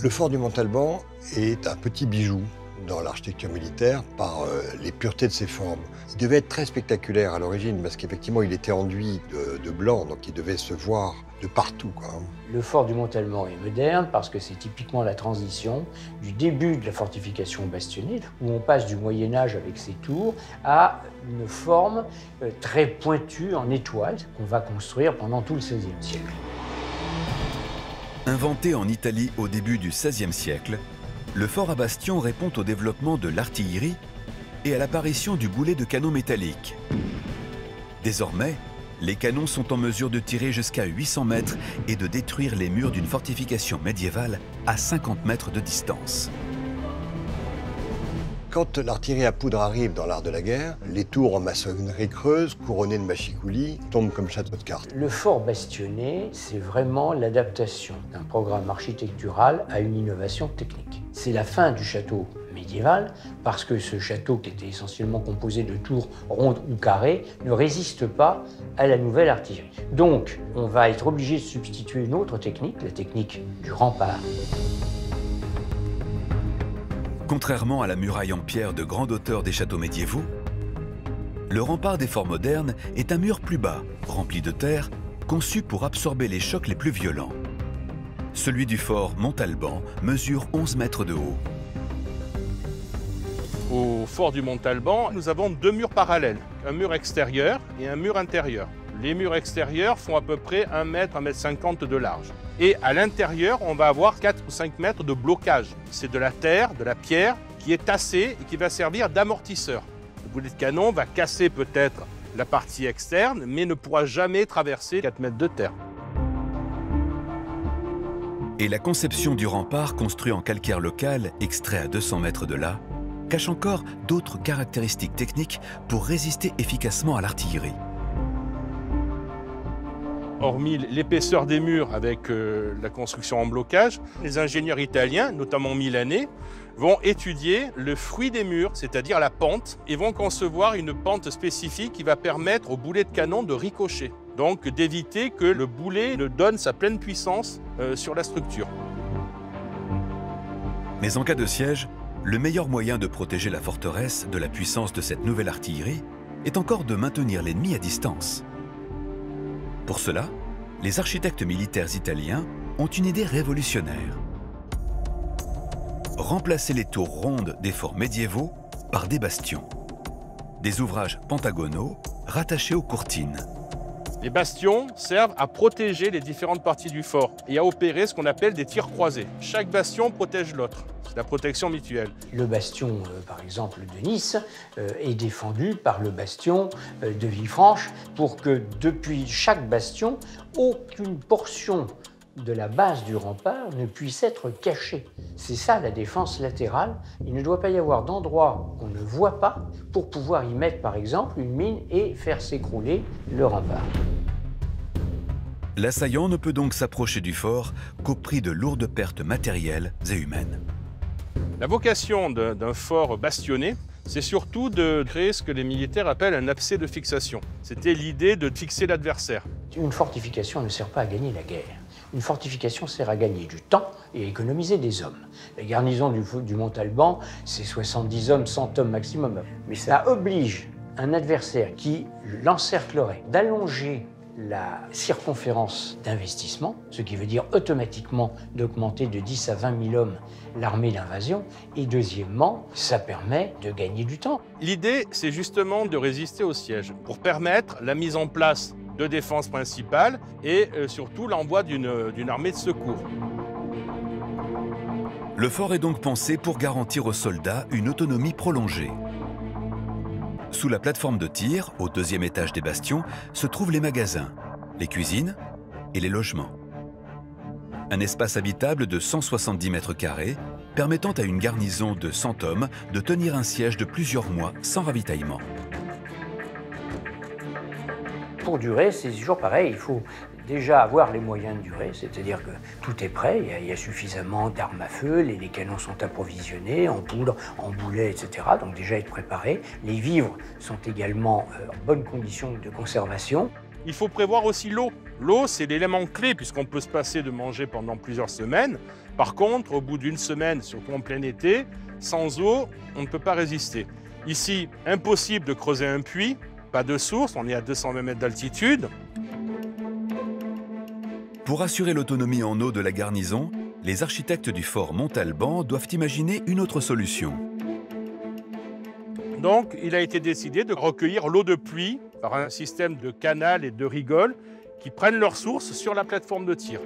Le fort du Montalban est un petit bijou dans l'architecture militaire par les puretés de ses formes. Il devait être très spectaculaire à l'origine parce qu'effectivement il était enduit de blanc, donc il devait se voir de partout, quoi. Le fort du Montalban est moderne parce que c'est typiquement la transition du début de la fortification bastonnée, où on passe du Moyen-Âge avec ses tours à une forme très pointue en étoile qu'on va construire pendant tout le XVIe siècle. Inventé en Italie au début du XVIe siècle, le fort à bastion répond au développement de l'artillerie et à l'apparition du boulet de canon métallique. Désormais, les canons sont en mesure de tirer jusqu'à 800 mètres et de détruire les murs d'une fortification médiévale à 50 mètres de distance. Quand l'artillerie à poudre arrive dans l'art de la guerre, les tours en maçonnerie creuse, couronnées de machicoulis, tombent comme château de cartes. Le fort bastionné, c'est vraiment l'adaptation d'un programme architectural à une innovation technique. C'est la fin du château médiéval, parce que ce château, qui était essentiellement composé de tours rondes ou carrées, ne résiste pas à la nouvelle artillerie. Donc, on va être obligé de substituer une autre technique, la technique du rempart. Contrairement à la muraille en pierre de grande hauteur des châteaux médiévaux, le rempart des forts modernes est un mur plus bas, rempli de terre, conçu pour absorber les chocs les plus violents. Celui du fort Montalban mesure 11 mètres de haut. Au fort du Montalban, nous avons deux murs parallèles, un mur extérieur et un mur intérieur. Les murs extérieurs font à peu près 1 mètre, 1,50 m de large. Et à l'intérieur, on va avoir 4 ou 5 mètres de blocage. C'est de la terre, de la pierre qui est tassée et qui va servir d'amortisseur. Le boulet de canon va casser peut-être la partie externe, mais ne pourra jamais traverser 4 mètres de terre. Et la conception du rempart construit en calcaire local, extrait à 200 mètres de là, cache encore d'autres caractéristiques techniques pour résister efficacement à l'artillerie. Hormis l'épaisseur des murs avec la construction en blocage, les ingénieurs italiens, notamment milanais, vont étudier le fruit des murs, c'est-à-dire la pente, et vont concevoir une pente spécifique qui va permettre au boulet de canon de ricocher. Donc d'éviter que le boulet ne donne sa pleine puissance sur la structure. Mais en cas de siège, le meilleur moyen de protéger la forteresse de la puissance de cette nouvelle artillerie est encore de maintenir l'ennemi à distance. Pour cela, les architectes militaires italiens ont une idée révolutionnaire. Remplacer les tours rondes des forts médiévaux par des bastions. Des ouvrages pentagonaux rattachés aux courtines. Les bastions servent à protéger les différentes parties du fort et à opérer ce qu'on appelle des tirs croisés. Chaque bastion protège l'autre. C'est la protection mutuelle. Le bastion, par exemple, de Nice est défendu par le bastion de Villefranche pour que depuis chaque bastion, aucune portion de la base du rempart ne puisse être cachée. C'est ça la défense latérale. Il ne doit pas y avoir d'endroit qu'on ne voit pas pour pouvoir y mettre, par exemple, une mine et faire s'écrouler le rempart. L'assaillant ne peut donc s'approcher du fort qu'au prix de lourdes pertes matérielles et humaines. La vocation d'un fort bastionné, c'est surtout de créer ce que les militaires appellent un abcès de fixation. C'était l'idée de fixer l'adversaire. Une fortification ne sert pas à gagner la guerre. Une fortification sert à gagner du temps et à économiser des hommes. La garnison du Montalban, c'est 70 hommes, 100 hommes maximum. Mais ça oblige un adversaire qui l'encerclerait d'allonger la circonférence d'investissement, ce qui veut dire automatiquement d'augmenter de 10 à 20 000 hommes l'armée d'invasion. Et deuxièmement, ça permet de gagner du temps. L'idée, c'est justement de résister au siège pour permettre la mise en place de défense principale et surtout l'envoi d'une armée de secours. Le fort est donc pensé pour garantir aux soldats une autonomie prolongée. Sous la plateforme de tir, au deuxième étage des bastions, se trouvent les magasins, les cuisines et les logements. Un espace habitable de 170 mètres carrés, permettant à une garnison de 100 hommes de tenir un siège de plusieurs mois sans ravitaillement. Pour durer, c'est toujours pareil, il faut déjà avoir les moyens de durer, c'est-à-dire que tout est prêt, il y a suffisamment d'armes à feu, les canons sont approvisionnés en poudre, en boulets, etc. Donc déjà être préparé. Les vivres sont également en bonne condition de conservation. Il faut prévoir aussi l'eau. L'eau, c'est l'élément clé puisqu'on peut se passer de manger pendant plusieurs semaines. Par contre, au bout d'une semaine, surtout en plein été, sans eau, on ne peut pas résister. Ici, impossible de creuser un puits, pas de source, on est à 220 mètres d'altitude. Pour assurer l'autonomie en eau de la garnison, les architectes du fort Montalban doivent imaginer une autre solution. Donc, il a été décidé de recueillir l'eau de pluie par un système de canal et de rigoles qui prennent leur source sur la plateforme de tir.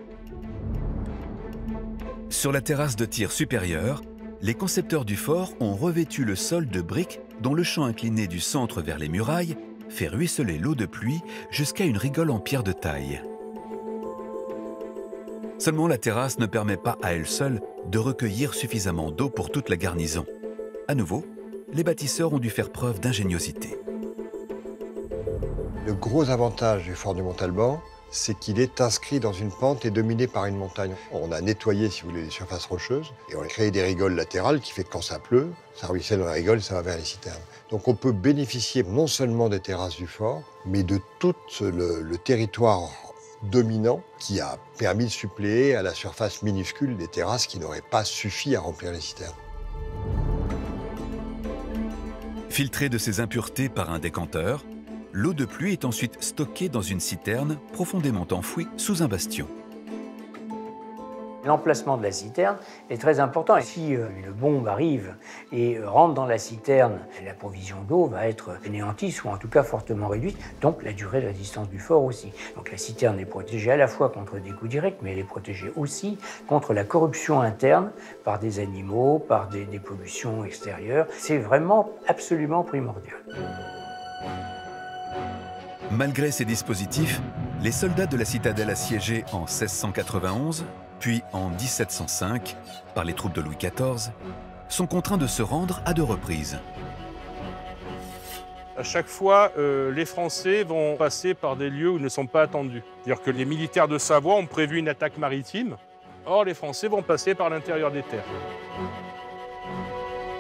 Sur la terrasse de tir supérieure, les concepteurs du fort ont revêtu le sol de briques dont le champ incliné du centre vers les murailles fait ruisseler l'eau de pluie jusqu'à une rigole en pierre de taille. Seulement la terrasse ne permet pas à elle seule de recueillir suffisamment d'eau pour toute la garnison. À nouveau, les bâtisseurs ont dû faire preuve d'ingéniosité. Le gros avantage du fort du Montalban, c'est qu'il est inscrit dans une pente et dominé par une montagne. On a nettoyé, si vous voulez, les surfaces rocheuses et on a créé des rigoles latérales qui fait que quand ça pleut, ça ruisselle dans la rigole et ça va vers les citernes. Donc on peut bénéficier non seulement des terrasses du fort, mais de tout le territoire dominant qui a permis de suppléer à la surface minuscule des terrasses qui n'auraient pas suffi à remplir les citernes. Filtrée de ces impuretés par un décanteur, l'eau de pluie est ensuite stockée dans une citerne profondément enfouie sous un bastion. L'emplacement de la citerne est très important. Et si une bombe arrive et rentre dans la citerne, la provision d'eau va être anéantie, ou en tout cas fortement réduite, donc la durée de résistance du fort aussi. Donc la citerne est protégée à la fois contre des coups directs, mais elle est protégée aussi contre la corruption interne par des animaux, par des pollutions extérieures. C'est vraiment absolument primordial. Malgré ces dispositifs, les soldats de la citadelle assiégée en 1691, puis en 1705, par les troupes de Louis XIV, sont contraints de se rendre à 2 reprises. À chaque fois, les Français vont passer par des lieux où ils ne sont pas attendus. C'est-à-dire que les militaires de Savoie ont prévu une attaque maritime. Or, les Français vont passer par l'intérieur des terres.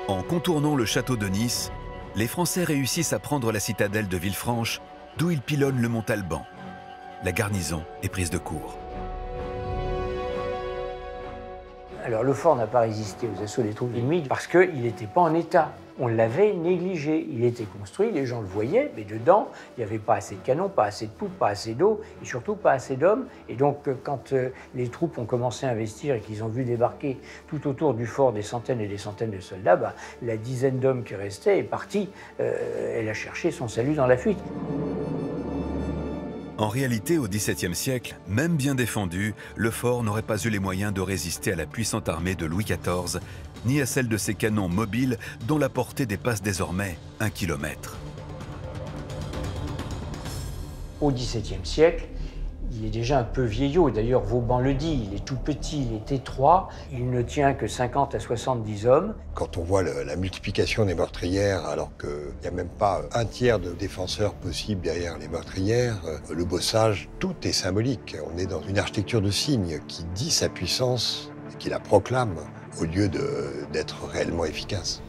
En contournant le château de Nice, les Français réussissent à prendre la citadelle de Villefranche, d'où ils pilonnent le Montalban. La garnison est prise de court. Alors le fort n'a pas résisté aux assauts des troupes ennemies parce qu'il n'était pas en état. On l'avait négligé. Il était construit, les gens le voyaient, mais dedans, il n'y avait pas assez de canons, pas assez de poudre, pas assez d'eau et surtout pas assez d'hommes. Et donc quand les troupes ont commencé à investir et qu'ils ont vu débarquer tout autour du fort des centaines et des centaines de soldats, la dizaine d'hommes qui restait est partie. Elle a cherché son salut dans la fuite. En réalité, au XVIIe siècle, même bien défendu, le fort n'aurait pas eu les moyens de résister à la puissante armée de Louis XIV, ni à celle de ses canons mobiles dont la portée dépasse désormais 1 kilomètre. Au XVIIe siècle, il est déjà un peu vieillot. D'ailleurs, Vauban le dit, il est tout petit, il est étroit, il ne tient que 50 à 70 hommes. Quand on voit la multiplication des meurtrières, alors qu'il n'y a même pas un tiers de défenseurs possibles derrière les meurtrières, le bossage, tout est symbolique. On est dans une architecture de signes qui dit sa puissance, qui la proclame, au lieu d'être réellement efficace.